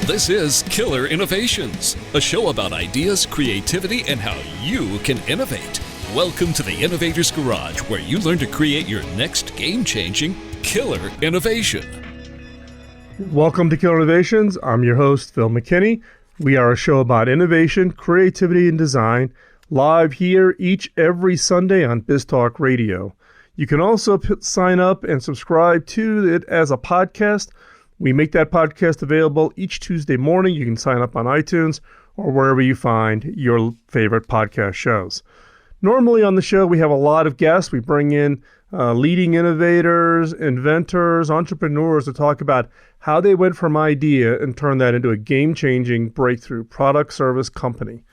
This is Killer Innovations, a show about ideas, creativity, and how you can innovate. Welcome to the Innovator's Garage, where you learn to create your next game-changing killer innovation. Welcome to Killer Innovations. I'm your host, Phil McKinney. We are a show about innovation, creativity, and design, live here every Sunday on BizTalk Radio. You can also sign up and subscribe to it as a podcast. We make that podcast available each Tuesday morning. You can sign up on iTunes or wherever you find your favorite podcast shows. Normally on the show, we have a lot of guests. We bring in leading innovators, inventors, entrepreneurs to talk about how they went from idea and turned that into a game-changing breakthrough product, service, company.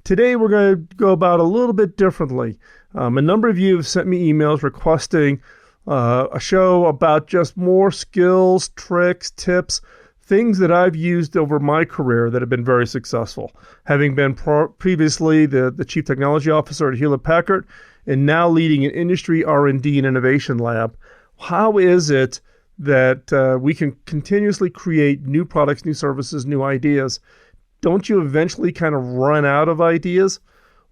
Today, we're going to go about a little bit differently. A number of you have sent me emails requesting a show about just more skills, tricks, tips, things that I've used over my career that have been very successful. Having been previously the Chief Technology Officer at Hewlett-Packard and now leading an industry R&D and innovation lab, how is it that we can continuously create new products, new services, new ideas? Don't you eventually kind of run out of ideas?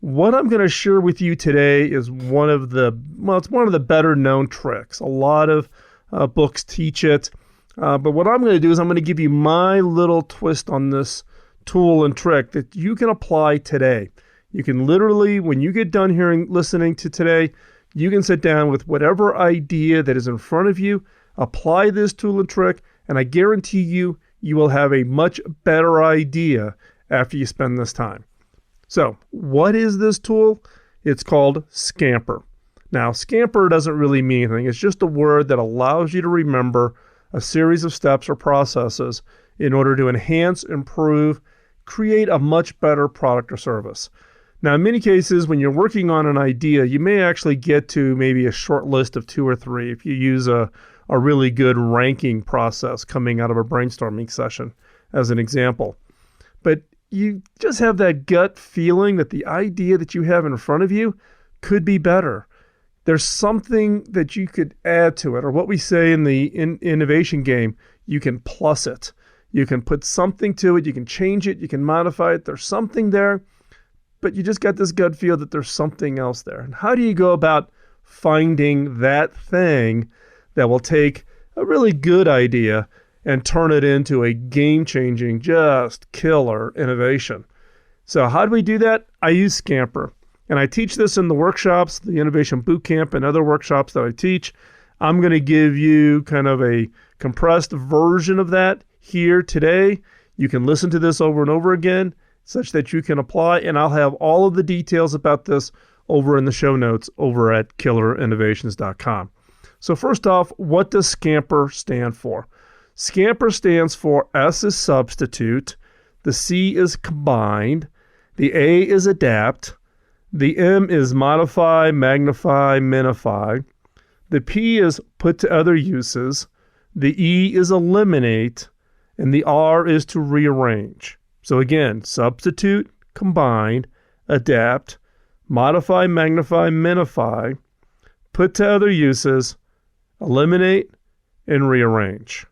What I'm going to share with you today is it's one of the better known tricks. A lot of books teach it. But what I'm going to do is I'm going to give you my little twist on this tool and trick that you can apply today. You can literally, when you get done listening to today, you can sit down with whatever idea that is in front of you, apply this tool and trick, and I guarantee you will have a much better idea after you spend this time. So, what is this tool? It's called SCAMPER. Now, SCAMPER doesn't really mean anything. It's just a word that allows you to remember a series of steps or processes in order to enhance, improve, create a much better product or service. Now, in many cases, when you're working on an idea, you may actually get to maybe a short list of 2 or 3 if you use a really good ranking process coming out of a brainstorming session, as an example. But you just have that gut feeling that the idea that you have in front of you could be better. There's something that you could add to it, or what we say in the innovation game, you can plus it. You can put something to it, you can change it, you can modify it. There's something there, but you just got this gut feel that there's something else there. And how do you go about finding that thing that will take a really good idea and turn it into a game-changing, just killer innovation? So how do we do that? I use SCAMPER. And I teach this in the workshops, the Innovation Bootcamp and other workshops that I teach. I'm going to give you kind of a compressed version of that here today. You can listen to this over and over again such that you can apply. And I'll have all of the details about this over in the show notes over at killerinnovations.com. So first off, what does SCAMPER stand for? SCAMPER stands for S is substitute, the C is combined, the A is adapt, the M is modify, magnify, minify, the P is put to other uses, the E is eliminate, and the R is to rearrange. So again, substitute, combine, adapt, modify, magnify, minify, put to other uses, eliminate, and rearrange.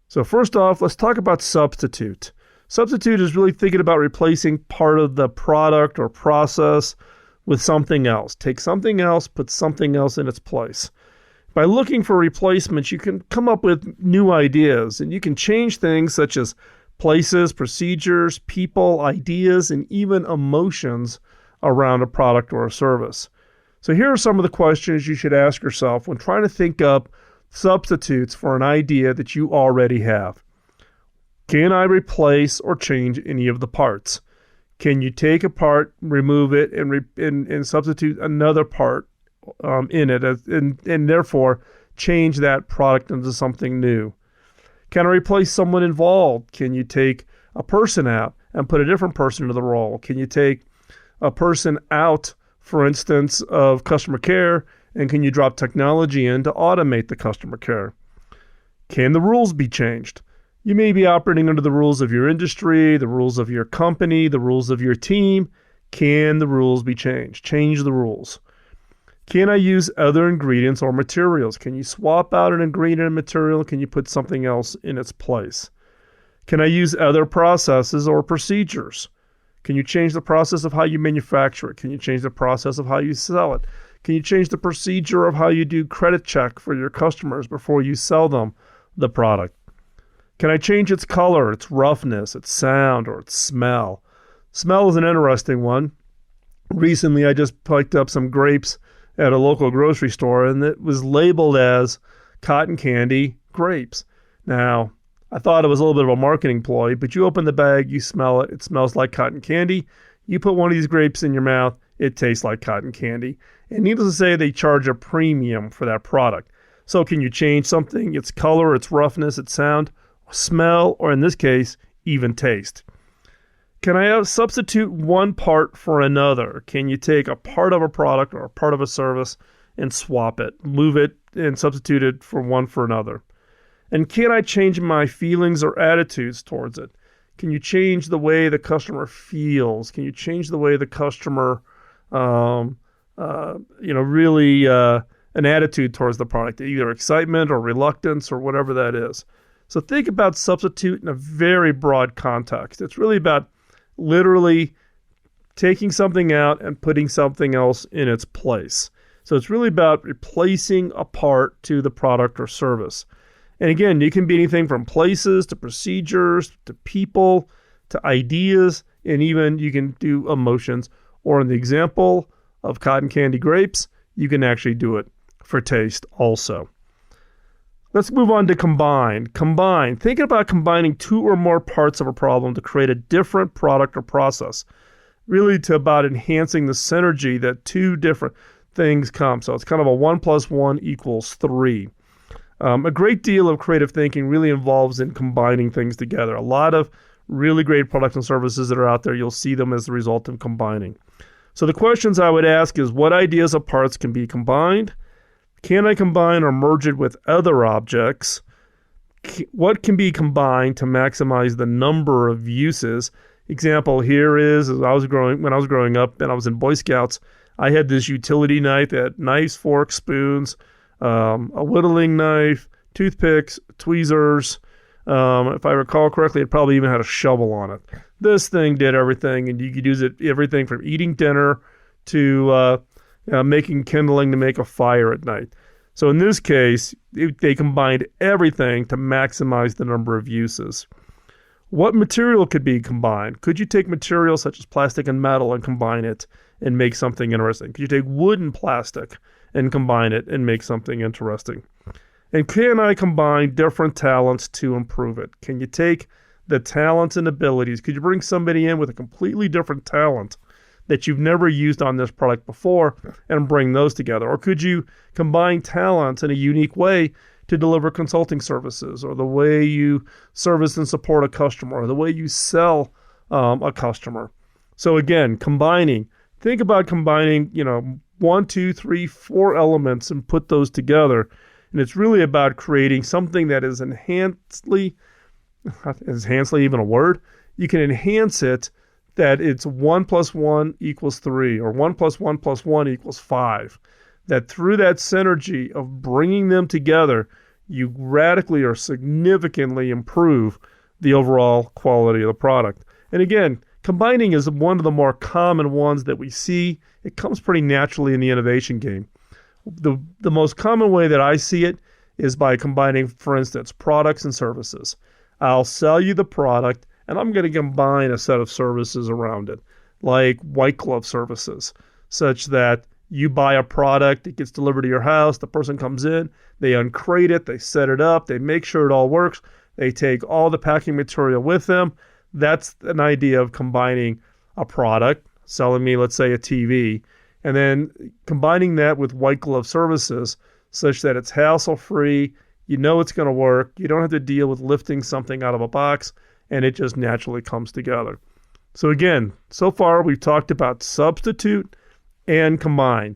So first off, let's talk about substitute. Substitute is really thinking about replacing part of the product or process with something else. Take something else, put something else in its place. By looking for replacements, you can come up with new ideas, and you can change things such as places, procedures, people, ideas, and even emotions around a product or a service. So here are some of the questions you should ask yourself when trying to think up substitutes for an idea that you already have. Can I replace or change any of the parts? Can you take a part, remove it, and substitute another part in it, and therefore change that product into something new? Can I replace someone involved? Can you take a person out and put a different person into the role? Can you take a person out, for instance, of customer care, and can you drop technology in to automate the customer care? Can the rules be changed? You may be operating under the rules of your industry, the rules of your company, the rules of your team. Can the rules be changed? Change the rules. Can I use other ingredients or materials? Can you swap out an ingredient or material? Can you put something else in its place? Can I use other processes or procedures? Can you change the process of how you manufacture it? Can you change the process of how you sell it? Can you change the procedure of how you do credit check for your customers before you sell them the product? Can I change its color, its roughness, its sound, or its smell? Smell is an interesting one. Recently, I just picked up some grapes at a local grocery store, and it was labeled as cotton candy grapes. Now, I thought it was a little bit of a marketing ploy, but you open the bag, you smell it, it smells like cotton candy. You put one of these grapes in your mouth, it tastes like cotton candy. And needless to say, they charge a premium for that product. So can you change something, its color, its roughness, its sound, smell, or in this case, even taste? Can I substitute one part for another? Can you take a part of a product or a part of a service and swap it, move it, and substitute it for one for another? And can I change my feelings or attitudes towards it? Can you change the way the customer feels? Can you change the way the customer, really an attitude towards the product, either excitement or reluctance or whatever that is? So think about substitute in a very broad context. It's really about literally taking something out and putting something else in its place. So it's really about replacing a part to the product or service. And again, you can be anything from places to procedures to people to ideas, and even you can do emotions. Or in the example of cotton candy grapes, you can actually do it for taste also. Let's move on to combine. Combine. Think about combining two or more parts of a problem to create a different product or process. Really to about enhancing the synergy that two different things come. So it's kind of a 1 + 1 = 3. A great deal of creative thinking really involves in combining things together. A lot of really great products and services that are out there, you'll see them as the result of combining. So the questions I would ask is, what ideas of parts can be combined? Can I combine or merge it with other objects? What can be combined to maximize the number of uses? Example here is, when I was growing up and I was in Boy Scouts, I had this utility knife that had knives, forks, spoons, a whittling knife, toothpicks, tweezers. If I recall correctly, it probably even had a shovel on it. This thing did everything, and you could use it everything from eating dinner to making kindling to make a fire at night. So in this case, they combined everything to maximize the number of uses. What material could be combined? Could you take materials such as plastic and metal and combine it and make something interesting? Could you take wood and plastic and combine it and make something interesting? And can I combine different talents to improve it? Can you take the talents and abilities? Could you bring somebody in with a completely different talent that you've never used on this product before and bring those together? Or could you combine talents in a unique way to deliver consulting services, or the way you service and support a customer, or the way you sell a customer? So again, combining. Think about combining, 1, 2, 3, 4 elements and put those together. And it's really about creating something that is enhancedly, is enhancedly even a word? You can enhance it that it's 1 + 1 = 3, or 1 + 1 + 1 = 5. That through that synergy of bringing them together, you radically or significantly improve the overall quality of the product. And again, combining is one of the more common ones that we see. It comes pretty naturally in the innovation game. The most common way that I see it is by combining, for instance, products and services. I'll sell you the product, and I'm going to combine a set of services around it, like white glove services, such that you buy a product, it gets delivered to your house, the person comes in, they uncrate it, they set it up, they make sure it all works, they take all the packing material with them. That's an idea of combining a product, selling me, let's say, a TV, and then combining that with white glove services such that it's hassle-free, you know it's going to work, you don't have to deal with lifting something out of a box, and it just naturally comes together. So again, so far we've talked about substitute and combine.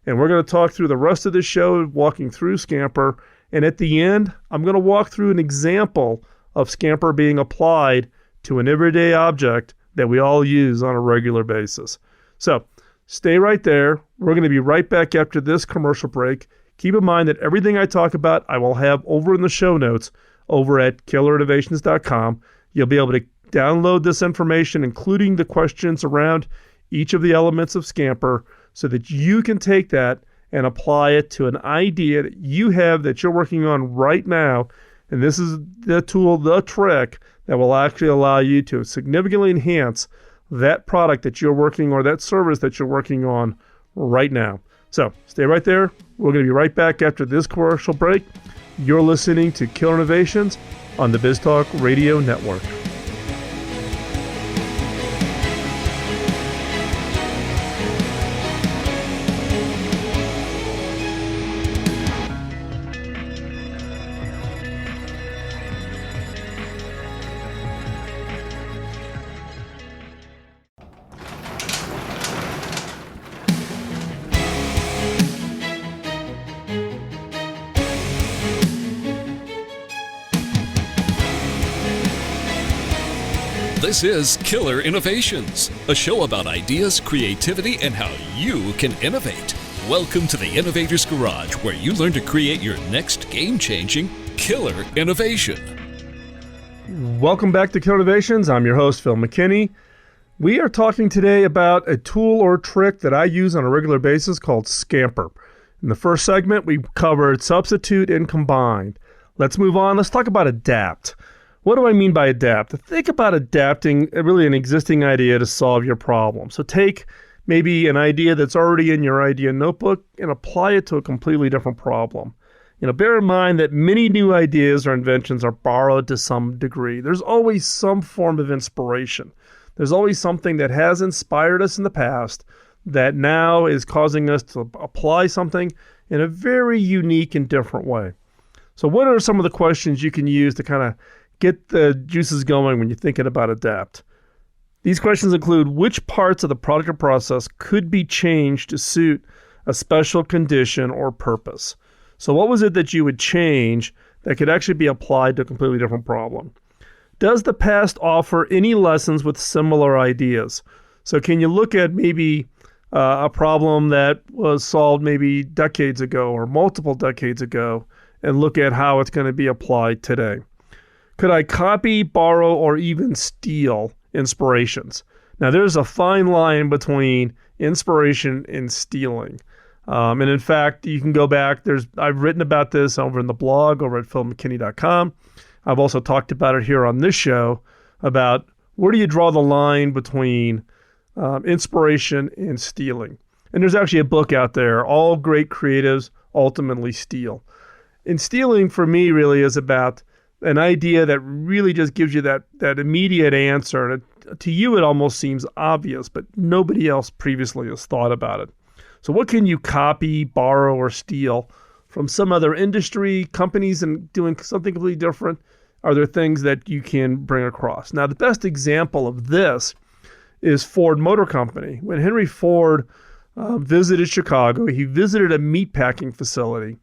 And we're going to talk through the rest of this show, walking through SCAMPER. And at the end, I'm going to walk through an example of SCAMPER being applied to an everyday object that we all use on a regular basis. So stay right there. We're going to be right back after this commercial break. Keep in mind that everything I talk about, I will have over in the show notes over at killerinnovations.com. You'll be able to download this information, including the questions around each of the elements of SCAMPER, so that you can take that and apply it to an idea that you have that you're working on right now. And this is the tool, the trick that will actually allow you to significantly enhance that product that you're working or that service that you're working on right now. So stay right there. We're going to be right back after this commercial break. You're listening to Killer Innovations on the BizTalk Radio Network. This is Killer Innovations, a show about ideas, creativity, and how you can innovate. Welcome to the Innovator's Garage, where you learn to create your next game-changing killer innovation. Welcome back to Killer Innovations. I'm your host, Phil McKinney. We are talking today about a tool or trick that I use on a regular basis called SCAMPER. In the first segment, we covered substitute and combine. Let's move on. Let's talk about adapt. What do I mean by adapt? Think about adapting really an existing idea to solve your problem. So take maybe an idea that's already in your idea notebook and apply it to a completely different problem. Bear in mind that many new ideas or inventions are borrowed to some degree. There's always some form of inspiration. There's always something that has inspired us in the past that now is causing us to apply something in a very unique and different way. So what are some of the questions you can use to kind of get the juices going when you're thinking about adapt? These questions include: which parts of the product or process could be changed to suit a special condition or purpose? So what was it that you would change that could actually be applied to a completely different problem? Does the past offer any lessons with similar ideas? So can you look at maybe a problem that was solved maybe decades ago or multiple decades ago and look at how it's going to be applied today? Could I copy, borrow, or even steal inspirations? Now, there's a fine line between inspiration and stealing. And in fact, you can go back. I've written about this over in the blog over at philmckinney.com. I've also talked about it here on this show about where do you draw the line between inspiration and stealing. And there's actually a book out there, All Great Creatives Ultimately Steal. And stealing for me really is about an idea that really just gives you that immediate answer. And to you, it almost seems obvious, but nobody else previously has thought about it. So what can you copy, borrow, or steal from some other industry, companies, and doing something completely different? Are there things that you can bring across? Now, the best example of this is Ford Motor Company. When Henry Ford visited Chicago, he visited a meatpacking facility.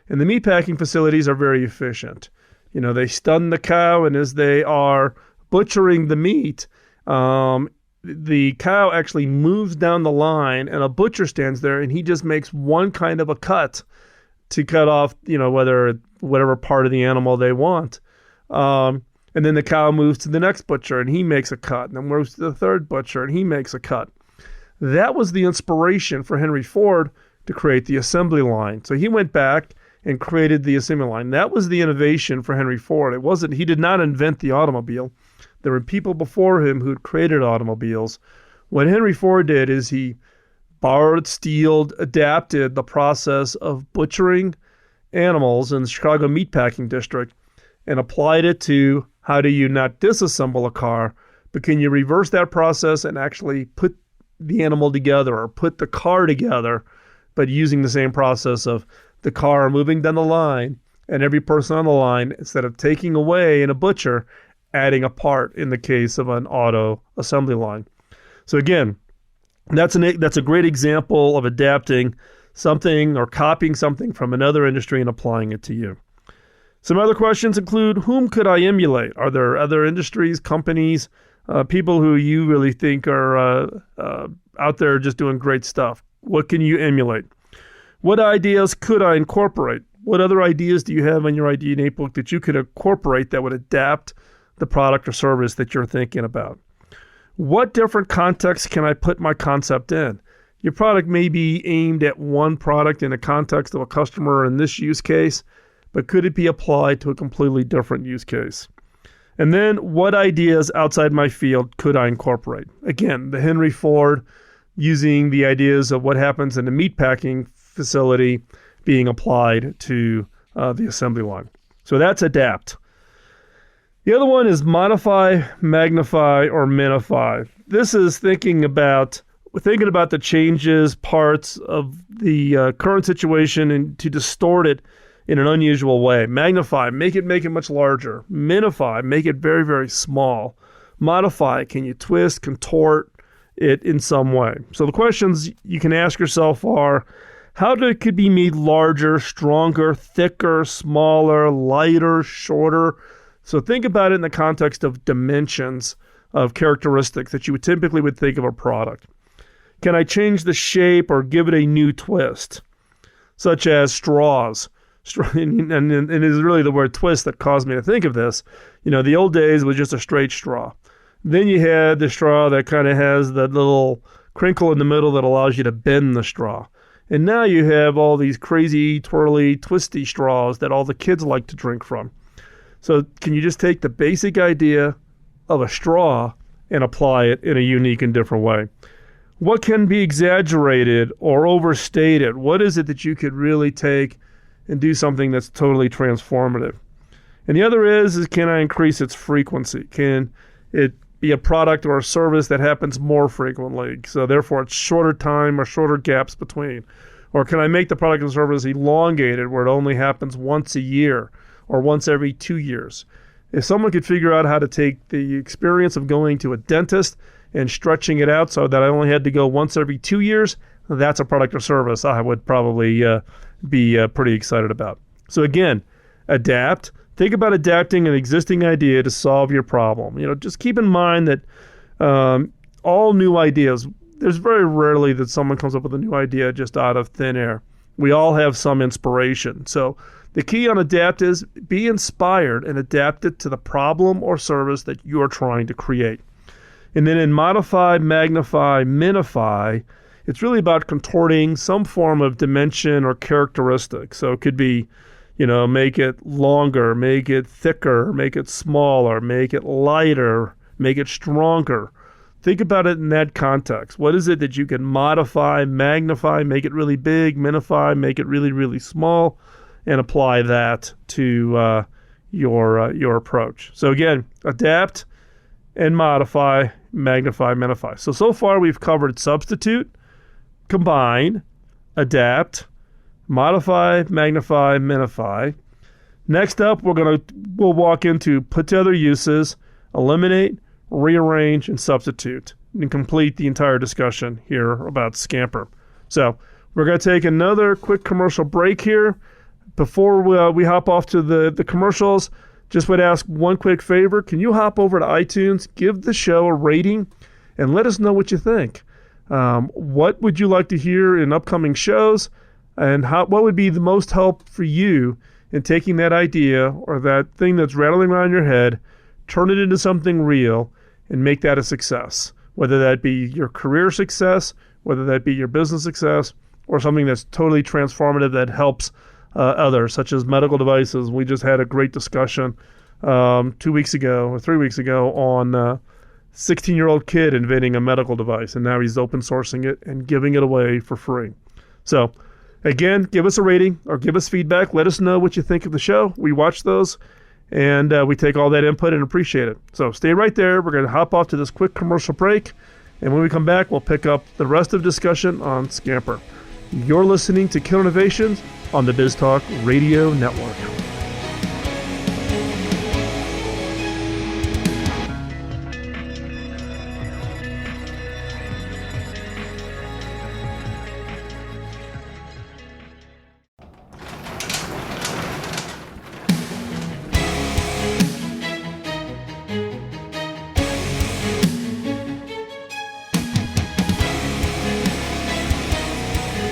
And the meatpacking facilities are very efficient. They stun the cow, and as they are butchering the meat, the cow actually moves down the line, and a butcher stands there, and he just makes one kind of a cut to cut off, whatever part of the animal they want. And then the cow moves to the next butcher, and he makes a cut, and then moves to the third butcher, and he makes a cut. That was the inspiration for Henry Ford to create the assembly line. So he went back and created the assembly line. That was the innovation for Henry Ford. He did not invent the automobile. There were people before him who had created automobiles. What Henry Ford did is he borrowed, stealed, adapted the process of butchering animals in the Chicago meatpacking district and applied it to how do you not disassemble a car, but can you reverse that process and actually put the animal together or put the car together, but using the same process of the car moving down the line and every person on the line, instead of taking away in a butcher, adding a part in the case of an auto assembly line. So again, that's a great example of adapting something or copying something from another industry and applying it to you. Some other questions include: whom could I emulate? Are there other industries, companies, people who you really think are out there just doing great stuff? What can you emulate? What ideas could I incorporate? What other ideas do you have in your idea notebook that you could incorporate that would adapt the product or service that you're thinking about. What different contexts can I put my concept in? Your product may be aimed at one product in the context of a customer in this use case, but could it be applied to a completely different use case? And then what ideas outside my field could I incorporate? Again, the Henry Ford, using the ideas of what happens in the meatpacking facility being applied to the assembly line. So that's adapt. The other one is modify, magnify, or minify. This is thinking about the changes, parts of the current situation and to distort it in an unusual way. Magnify, make it much larger. Minify, make it very, very small. Modify, can you twist, contort it in some way? So the questions you can ask yourself are, how it could be made larger, stronger, thicker, smaller, lighter, shorter? So think about it in the context of dimensions of characteristics that you would typically think of a product. Can I change the shape or give it a new twist? Such as straws. And it is really the word twist that caused me to think of this. The old days was just a straight straw. Then you had the straw that kind of has that little crinkle in the middle that allows you to bend the straw. And now you have all these crazy, twirly, twisty straws that all the kids like to drink from. So can you just take the basic idea of a straw and apply it in a unique and different way? What can be exaggerated or overstated? What is it that you could really take and do something that's totally transformative? And the other is can I increase its frequency? Can it be a product or a service that happens more frequently? So therefore it's shorter time or shorter gaps between. Or can I make the product or service elongated where it only happens once a year or once every 2 years? If someone could figure out how to take the experience of going to a dentist and stretching it out so that I only had to go once every 2 years, that's a product or service I would probably be pretty excited about. So again, adapt. Think about adapting an existing idea to solve your problem. Just keep in mind that all new ideas, there's very rarely that someone comes up with a new idea just out of thin air. We all have some inspiration. So the key on adapt is be inspired and adapt it to the problem or service that you're trying to create. And then in modify, magnify, minify, it's really about contorting some form of dimension or characteristic. So it could be, make it longer, make it thicker, make it smaller, make it lighter, make it stronger. Think about it in that context. What is it that you can modify, magnify, make it really big, minify, make it really, really small, and apply that to your approach. So again, adapt and modify, magnify, minify. So far we've covered substitute, combine, adapt, modify, magnify, minify. Next up, we'll walk into put to other uses, eliminate, rearrange, and substitute, and complete the entire discussion here about SCAMPER. So we're going to take another quick commercial break here. Before we hop off to the commercials, just would ask one quick favor. Can you hop over to iTunes, give the show a rating, and let us know what you think? What would you like to hear in upcoming shows? And what would be the most help for you in taking that idea or that thing that's rattling around your head, turn it into something real, and make that a success? Whether that be your career success, whether that be your business success, or something that's totally transformative that helps others, such as medical devices. We just had a great discussion 2 weeks ago or 3 weeks ago on a 16-year-old kid inventing a medical device, and now he's open sourcing it and giving it away for free. So again, give us a rating or give us feedback. Let us know what you think of the show. We watch those, and we take all that input and appreciate it. So stay right there. We're going to hop off to this quick commercial break, and when we come back, we'll pick up the rest of the discussion on SCAMPER. You're listening to Killer Innovations on the BizTalk Radio Network.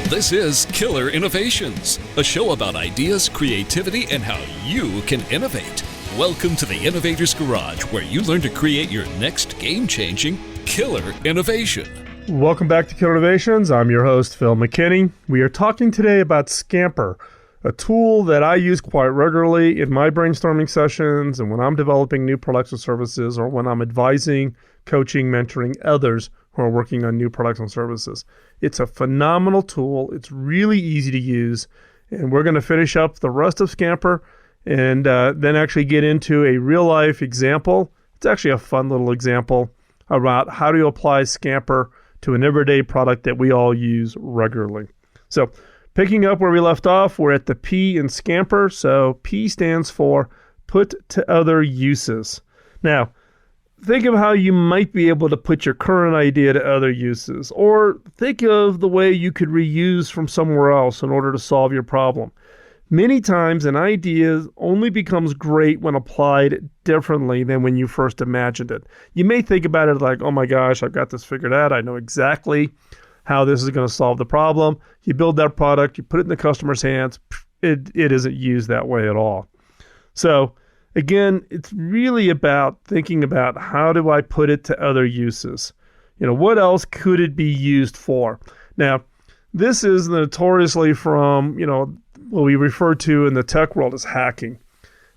This is Killer Innovations, a show about ideas, creativity, and how you can innovate. Welcome to the Innovator's Garage, where you learn to create your next game-changing killer innovation. Welcome back to Killer Innovations. I'm your host, Phil McKinney. We are talking today about SCAMPER, a tool that I use quite regularly in my brainstorming sessions and when I'm developing new products and services, or when I'm advising, coaching, mentoring others who are working on new products and services. It's a phenomenal tool. It's really easy to use, and we're going to finish up the rest of SCAMPER and then actually get into a real-life example. It's actually a fun little example about how to apply SCAMPER to an everyday product that we all use regularly. So picking up where we left off, we're at the P in SCAMPER. So P stands for put to other uses. Now, think of how you might be able to put your current idea to other uses, or think of the way you could reuse from somewhere else in order to solve your problem. Many times an idea only becomes great when applied differently than when you first imagined it. You may think about it like, oh my gosh, I've got this figured out. I know exactly how this is going to solve the problem. You build that product, you put it in the customer's hands, it isn't used that way at all. So again, it's really about thinking about how do I put it to other uses? What else could it be used for? Now, this is notoriously from, what we refer to in the tech world as hacking.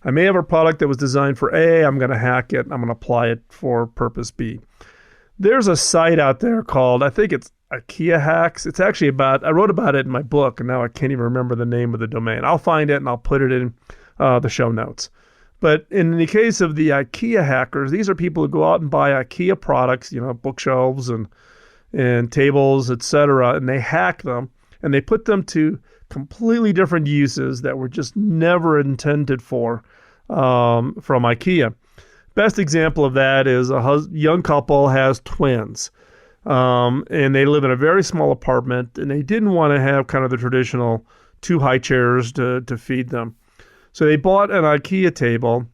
I may have a product that was designed for A, I'm going to hack it, I'm going to apply it for purpose B. There's a site out there called, I think it's IKEA Hacks. It's actually I wrote about it in my book, and now I can't even remember the name of the domain. I'll find it and I'll put it in the show notes. But in the case of the IKEA hackers, these are people who go out and buy IKEA products, bookshelves and tables, etc., and they hack them, and they put them to completely different uses that were just never intended for from IKEA. Best example of that is a young couple has twins, and they live in a very small apartment, and they didn't want to have kind of the traditional 2 high chairs to feed them. So they bought an IKEA table,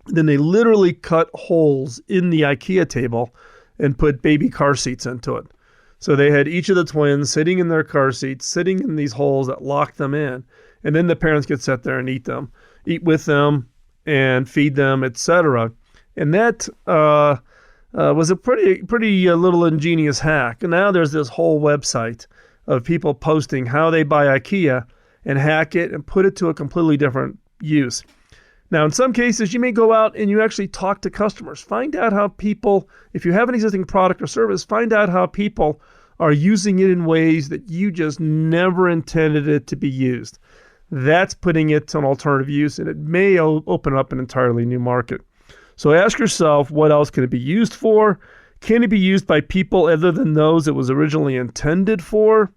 then they literally cut holes in the IKEA table and put baby car seats into it. So they had each of the twins sitting in their car seats, sitting in these holes that locked them in. And then the parents could sit there and eat with them and feed them, etc. And that was a pretty little ingenious hack. And now there's this whole website of people posting how they buy IKEA and hack it and put it to a completely different use. Now, in some cases, you may go out and you actually talk to customers. Find out how people, if you have an existing product or service, find out how people are using it in ways that you just never intended it to be used. That's putting it to an alternative use, and it may open up an entirely new market. So ask yourself, what else can it be used for? Can it be used by people other than those it was originally intended for?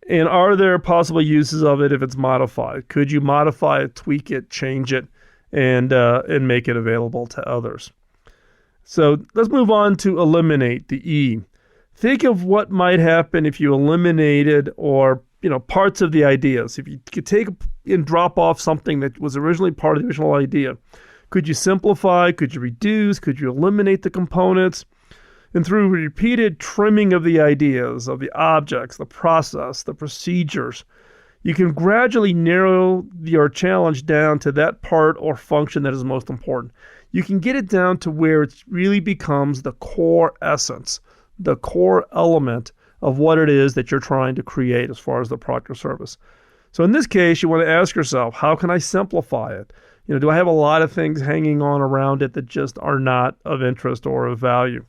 And are there possible uses of it if it's modified? Could you modify it, tweak it, change it, and make it available to others? So let's move on to eliminate, the E. Think of what might happen if you eliminated parts of the ideas. If you could take and drop off something that was originally part of the original idea, could you simplify? Could you reduce? Could you eliminate the components? And through repeated trimming of the ideas, of the objects, the process, the procedures, you can gradually narrow your challenge down to that part or function that is most important. You can get it down to where it really becomes the core essence, the core element of what it is that you're trying to create as far as the product or service. So in this case, you want to ask yourself, how can I simplify it? Do I have a lot of things hanging on around it that just are not of interest or of value?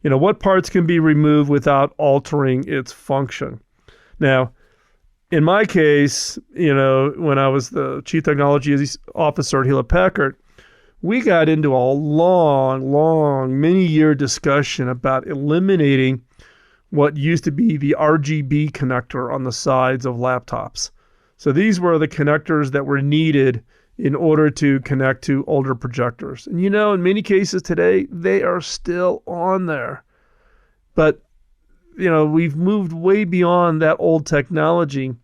What parts can be removed without altering its function? Now, in my case, when I was the Chief Technology Officer at Hewlett-Packard, we got into a long, many-year discussion about eliminating what used to be the RGB connector on the sides of laptops. So these were the connectors that were needed in order to connect to older projectors. And in many cases today, they are still on there. But, we've moved way beyond that old technology,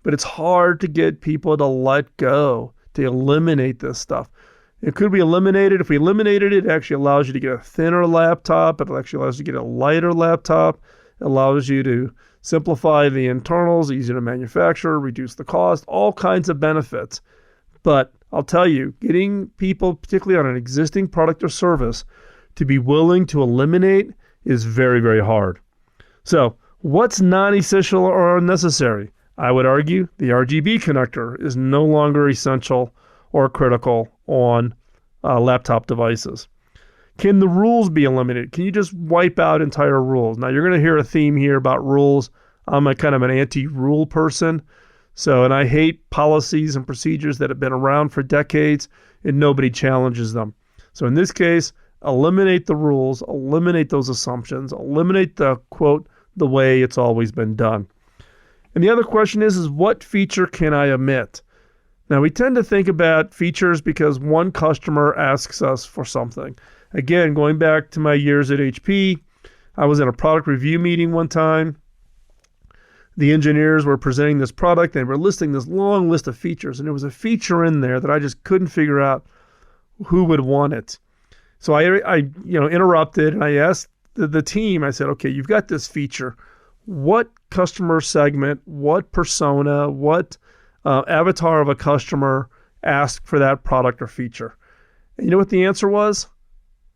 but it's hard to get people to let go, to eliminate this stuff. It could be eliminated. If we eliminated it, it actually allows you to get a thinner laptop. It actually allows you to get a lighter laptop. It allows you to simplify the internals, easier to manufacture, reduce the cost, all kinds of benefits. But I'll tell you, getting people, particularly on an existing product or service, to be willing to eliminate is very, very hard. So what's non-essential or unnecessary? I would argue the RGB connector is no longer essential or critical on laptop devices. Can the rules be eliminated? Can you just wipe out entire rules? Now, you're going to hear a theme here about rules. I'm a kind of an anti-rule person. And I hate policies and procedures that have been around for decades and nobody challenges them. So in this case, eliminate the rules, eliminate those assumptions, eliminate the quote, the way it's always been done. And the other question is what feature can I omit? Now, we tend to think about features because one customer asks us for something. Again, going back to my years at HP, I was in a product review meeting one time. The engineers were presenting this product and they were listing this long list of features. And there was a feature in there that I just couldn't figure out who would want it. So I interrupted and I asked the team, I said, okay, you've got this feature. What customer segment, what persona, what avatar of a customer asked for that product or feature? And you know what the answer was?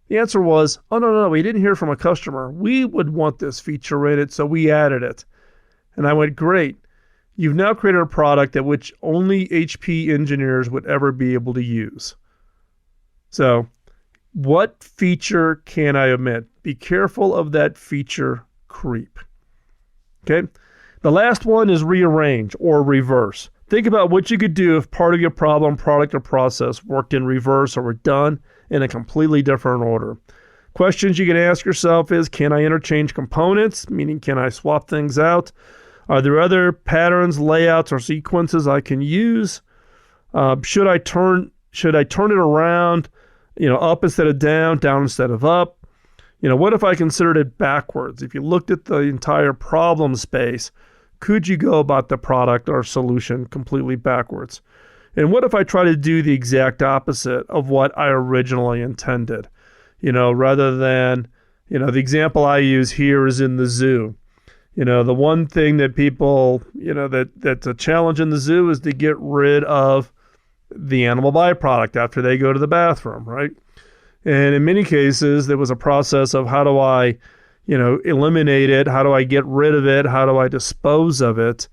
The answer was, oh, no, we didn't hear from a customer. We would want this feature in it, so we added it. And I went, great. You've now created a product that which only HP engineers would ever be able to use. So what feature can I omit? Be careful of that feature creep. Okay. The last one is rearrange or reverse. Think about what you could do if part of your problem, product, or process worked in reverse or were done in a completely different order. Questions you can ask yourself is, can I interchange components? Meaning, can I swap things out? Are there other patterns, layouts, or sequences I can use? Should I turn it around, up instead of down, down instead of up? What if I considered it backwards? If you looked at the entire problem space, could you go about the product or solution completely backwards? And what if I try to do the exact opposite of what I originally intended? Rather than, the example I use here is in the zoo. The one thing that people, that's a challenge in the zoo is to get rid of the animal byproduct after they go to the bathroom, right? And in many cases, there was a process of how do I, eliminate it? How do I get rid of it? How do I dispose of it?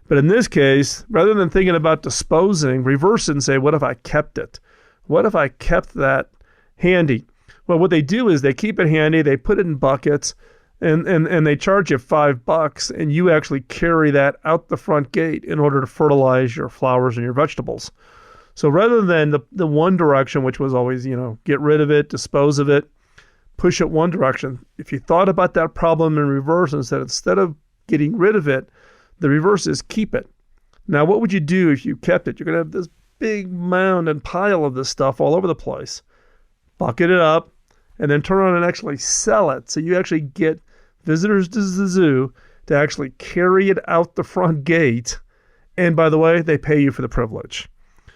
But in this case, rather than thinking about disposing, reverse it and say, what if I kept it? What if I kept that handy? Well, what they do is they keep it handy, they put it in buckets, and they charge you $5, and you actually carry that out the front gate in order to fertilize your flowers and your vegetables. So rather than the one direction, which was always, get rid of it, dispose of it, push it one direction. If you thought about that problem in reverse and said, instead of getting rid of it, the reverse is keep it. Now, what would you do if you kept it? You're going to have this big mound and pile of this stuff all over the place. Bucket it up and then turn around and actually sell it. So you actually get visitors to the zoo to actually carry it out the front gate. And by the way, they pay you for the privilege.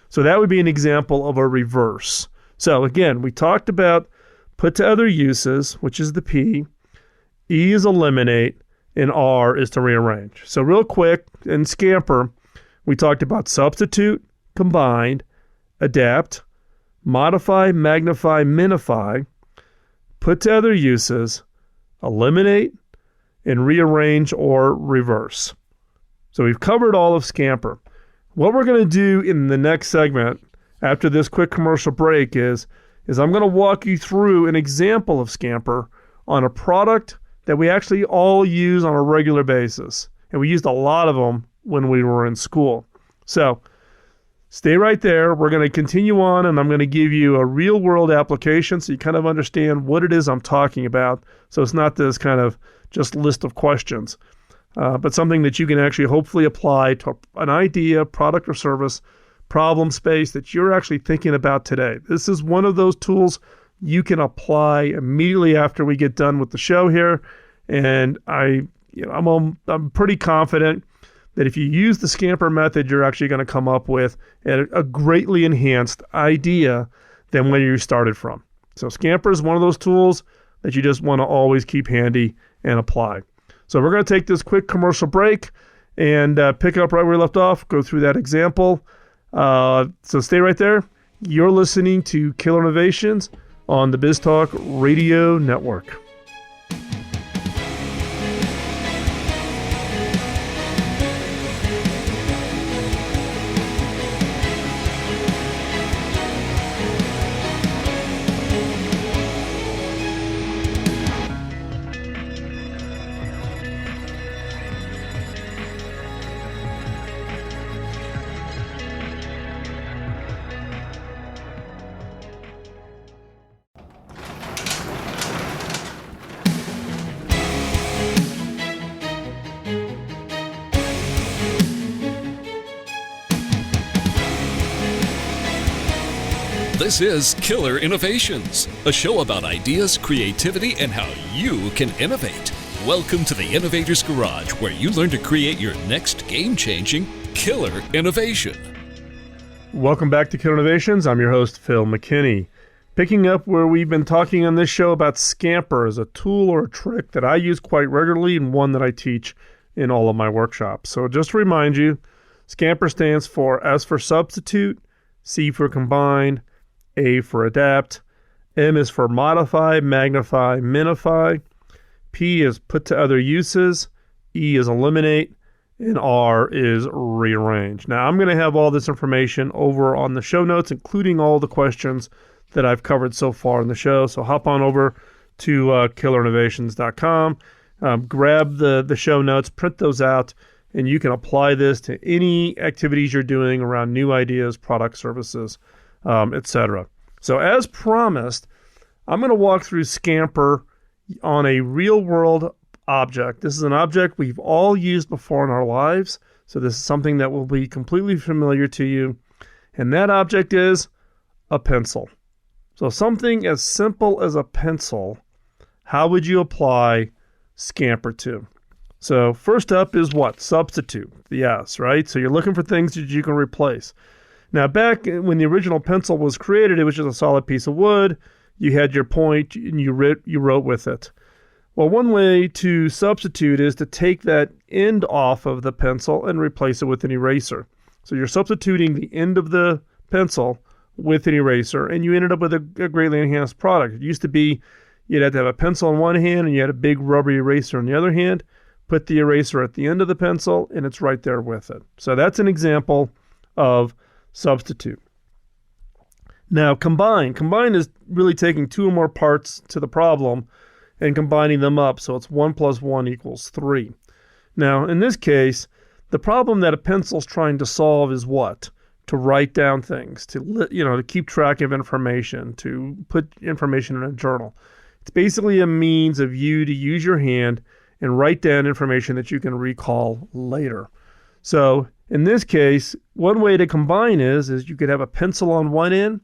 So that would be an example of a reverse. So again, we talked about put to other uses, which is the P. E is eliminate, and R is to rearrange. So real quick, in SCAMPER, we talked about substitute, combine, adapt, modify, magnify, minify, put to other uses, eliminate, and rearrange or reverse. So we've covered all of SCAMPER. What we're going to do in the next segment after this quick commercial break is I'm going to walk you through an example of SCAMPER on a product that we actually all use on a regular basis. And we used a lot of them when we were in school. So stay right there. We're going to continue on, and I'm going to give you a real world application so you kind of understand what it is I'm talking about. So it's not this kind of just list of questions, but something that you can actually hopefully apply to an idea, product or service, problem space that you're actually thinking about today. This is one of those tools you can apply immediately after we get done with the show here. And I'm pretty confident that if you use the SCAMPER method, you're actually going to come up with a greatly enhanced idea than where you started from. So SCAMPER is one of those tools that you just want to always keep handy and apply. So we're going to take this quick commercial break and pick up right where we left off, go through that example. So stay right there, You're listening to Killer Innovations on the BizTalk Radio Network. This is Killer Innovations, a show about ideas, creativity, and how you can innovate. Welcome to the Innovator's Garage, where you learn to create your next game-changing killer innovation. Welcome back to Killer Innovations. I'm your host, Phil McKinney. Picking up where we've been talking on this show about SCAMPER as a tool or a trick that I use quite regularly and one that I teach in all of my workshops. So just to remind you, SCAMPER stands for S for substitute, C for combine, A for adapt, M is for modify, magnify, minify, P is put to other uses, E is eliminate, and R is rearrange. Now, I'm going to have all this information over on the show notes, including all the questions that I've covered so far in the show. So hop on over to killerinnovations.com, grab the show notes, print those out, and you can apply this to any activities you're doing around new ideas, products, services, etc. So as promised, I'm going to walk through SCAMPER on a real-world object. This is an object we've all used before in our lives, so this is something that will be completely familiar to you, and that object is a pencil. So something as simple as a pencil, how would you apply SCAMPER to? So first up is what? Substitute, the S, right? So you're looking for things that you can replace. Now, back when the original pencil was created, it was just a solid piece of wood. You had your point, and you wrote with it. Well, one way to substitute is to take that end off of the pencil and replace it with an eraser. So you're substituting the end of the pencil with an eraser, and you ended up with a greatly enhanced product. It used to be you'd have to have a pencil on one hand, and you had a big rubbery eraser on the other hand. Put the eraser at the end of the pencil, and it's right there with it. So that's an example of substitute. Now, combine. Combine is really taking two or more parts to the problem and combining them up. So it's 1 + 1 = 3. Now, in this case, the problem that a pencil's trying to solve is what? To write down things, to keep track of information, to put information in a journal. It's basically a means of you to use your hand and write down information that you can recall later. So in this case, one way to combine is you could have a pencil on one end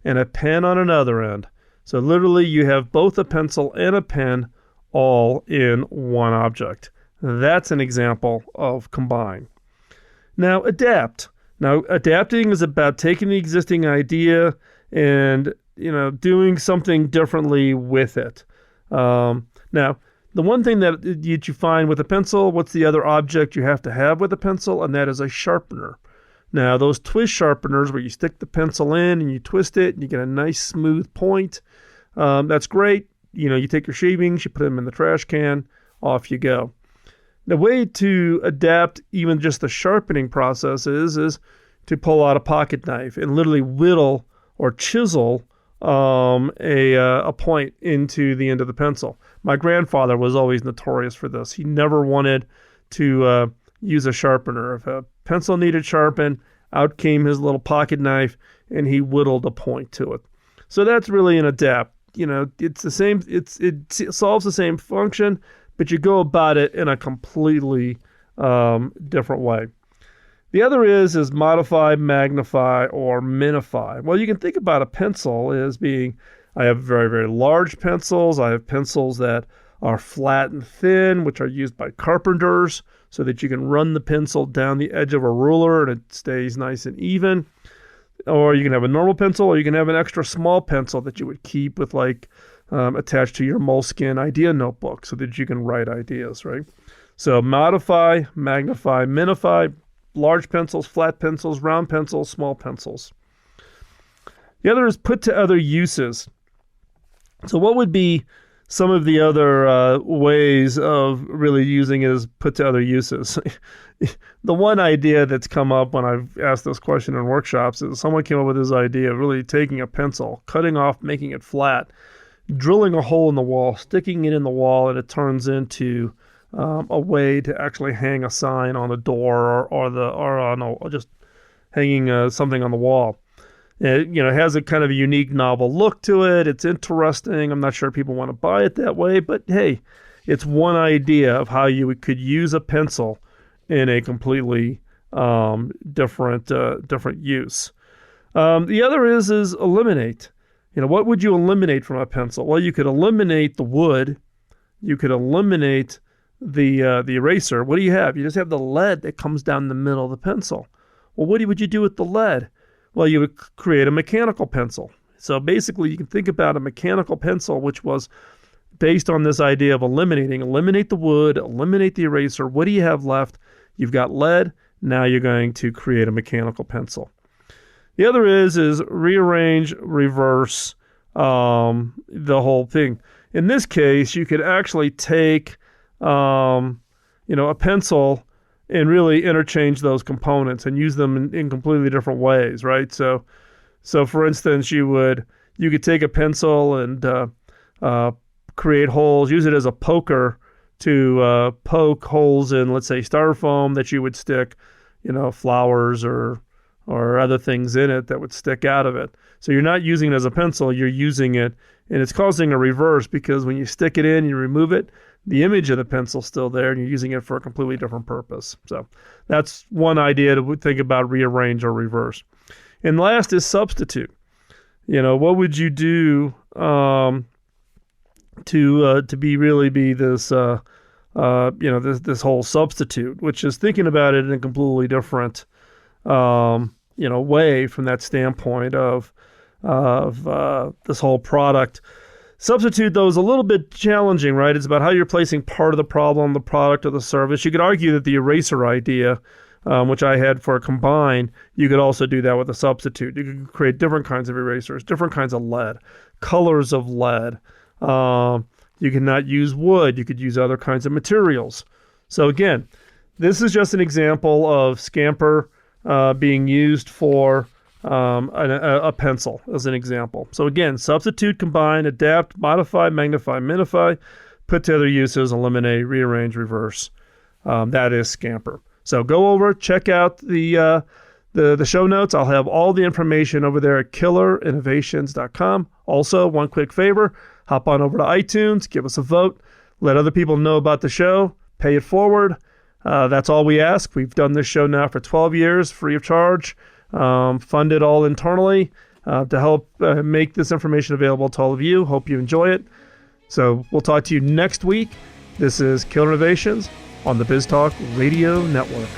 and a pen on another end. So literally you have both a pencil and a pen all in one object. That's an example of combine. Now, adapt. Now, adapting is about taking the existing idea and, doing something differently with it. Now, the one thing that you find with a pencil, what's the other object you have to have with a pencil? And that is a sharpener. Now, those twist sharpeners where you stick the pencil in and you twist it and you get a nice smooth point, that's great. You take your shavings, you put them in the trash can, off you go. The way to adapt even just the sharpening process is to pull out a pocket knife and literally whittle or chisel a point into the end of the pencil. My grandfather was always notorious for this. He never wanted to use a sharpener. If a pencil needed sharpened, out came his little pocket knife and he whittled a point to it. So that's really an adapt. It's the same. It solves the same function, but you go about it in a completely different way. The other is modify, magnify, or minify. Well, you can think about a pencil as being, I have very, very large pencils. I have pencils that are flat and thin, which are used by carpenters so that you can run the pencil down the edge of a ruler and it stays nice and even. Or you can have a normal pencil, or you can have an extra small pencil that you would keep with attached to your moleskin idea notebook so that you can write ideas, right? So modify, magnify, minify, large pencils, flat pencils, round pencils, small pencils. The other is put to other uses. So what would be some of the other ways of really using it as put to other uses? The one idea that's come up when I've asked this question in workshops is someone came up with this idea of really taking a pencil, cutting off, making it flat, drilling a hole in the wall, sticking it in the wall, and it turns into a way to actually hang a sign on a door or just hanging something on the wall. It has a kind of a unique, novel look to it. It's interesting. I'm not sure people want to buy it that way, but hey, it's one idea of how you could use a pencil in a completely different use. The other is eliminate. What would you eliminate from a pencil? Well, you could eliminate the wood. You could eliminate the eraser. What do you have? You just have the lead that comes down the middle of the pencil. Well, what would you do with the lead? Well, you would create a mechanical pencil. So basically, you can think about a mechanical pencil, which was based on this idea of eliminate the wood, eliminate the eraser. What do you have left? You've got lead. Now you're going to create a mechanical pencil. The other is rearrange, reverse the whole thing. In this case, you could actually take a pencil and really interchange those components and use them in completely different ways, right? So for instance, you could take a pencil and create holes, use it as a poker to poke holes in, let's say, styrofoam that you would stick, flowers or other things in it that would stick out of it. So you're not using it as a pencil, you're using it, and it's causing a reverse because when you stick it in, you remove it, the image of the pencil's still there, and you're using it for a completely different purpose. So that's one idea to think about, rearrange or reverse. And last is substitute. What would you do to be this this whole substitute, which is thinking about it in a completely different way from that standpoint of this whole product. Substitute, though, is a little bit challenging, right? It's about how you're placing part of the problem, the product, or the service. You could argue that the eraser idea, which I had for a combine, you could also do that with a substitute. You could create different kinds of erasers, different kinds of lead, colors of lead. You could not use wood. You could use other kinds of materials. So again, this is just an example of SCAMPER being used for a pencil as an example. So again, substitute, combine, adapt, modify, magnify, minify, put to other uses, eliminate, rearrange, reverse. That is SCAMPER. So go over, check out the show notes. I'll have all the information over there at killerinnovations.com. Also, one quick favor, hop on over to iTunes, give us a vote, let other people know about the show, pay it forward. That's all we ask. We've done this show now for 12 years, free of charge. Funded all internally to help make this information available to all of you. Hope you enjoy it. So we'll talk to you next week. This is Killer Innovations on the BizTalk Radio Network.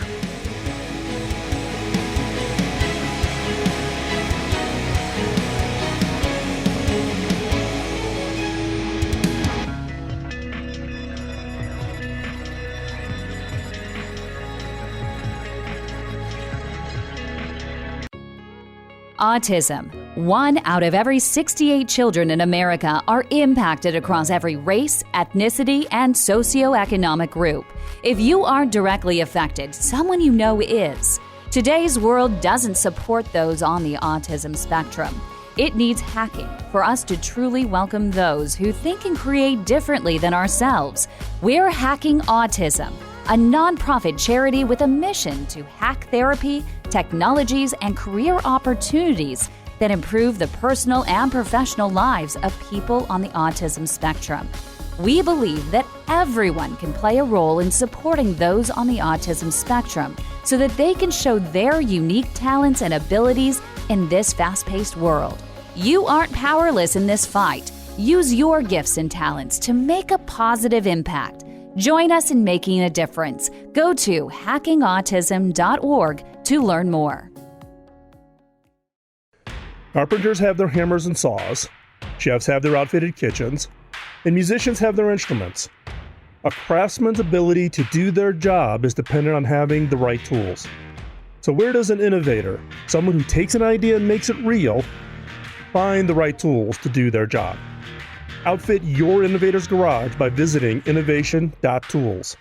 Autism. 1 out of every 68 children in America are impacted across every race, ethnicity, and socioeconomic group. If you aren't directly affected, someone you know is. Today's world doesn't support those on the autism spectrum. It needs hacking for us to truly welcome those who think and create differently than ourselves. We're Hacking Autism, a nonprofit charity with a mission to hack therapy, technologies, and career opportunities that improve the personal and professional lives of people on the autism spectrum. We believe that everyone can play a role in supporting those on the autism spectrum so that they can show their unique talents and abilities in this fast-paced world. You aren't powerless in this fight. Use your gifts and talents to make a positive impact. Join us in making a difference. Go to hackingautism.org to learn more. Carpenters have their hammers and saws, chefs have their outfitted kitchens, and musicians have their instruments. A craftsman's ability to do their job is dependent on having the right tools. So where does an innovator, someone who takes an idea and makes it real, find the right tools to do their job. Outfit your innovator's garage by visiting innovation.tools.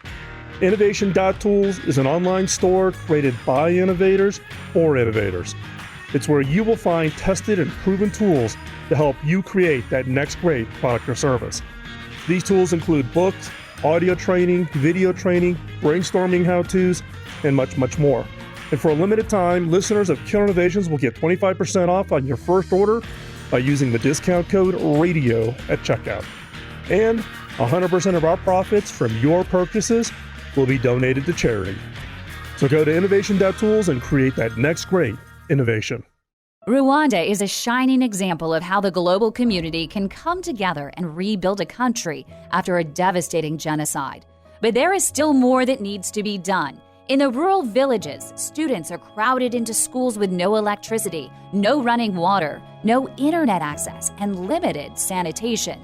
Innovation.tools is an online store created by innovators for innovators. It's where you will find tested and proven tools to help you create that next great product or service. These tools include books, audio training, video training, brainstorming how-tos, and much, much more. And for a limited time, listeners of Killer Innovations will get 25% off on your first order by using the discount code RADIO at checkout. And 100% of our profits from your purchases will be donated to charity. So go to innovation.tools and create that next great innovation. Rwanda is a shining example of how the global community can come together and rebuild a country after a devastating genocide. But there is still more that needs to be done. In the rural villages, students are crowded into schools with no electricity, no running water, no internet access, and limited sanitation.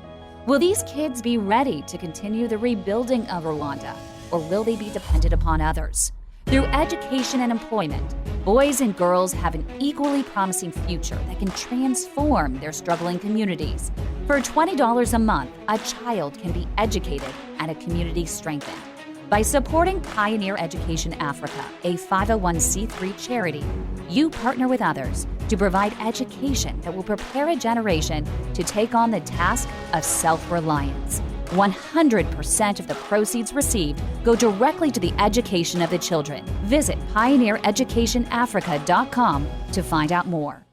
Will these kids be ready to continue the rebuilding of Rwanda, or will they be dependent upon others? Through education and employment, boys and girls have an equally promising future that can transform their struggling communities. For $20 a month, a child can be educated and a community strengthened. By supporting Pioneer Education Africa, a 501c3 charity, you partner with others to provide education that will prepare a generation to take on the task of self-reliance. 100% of the proceeds received go directly to the education of the children. Visit pioneereducationafrica.com to find out more.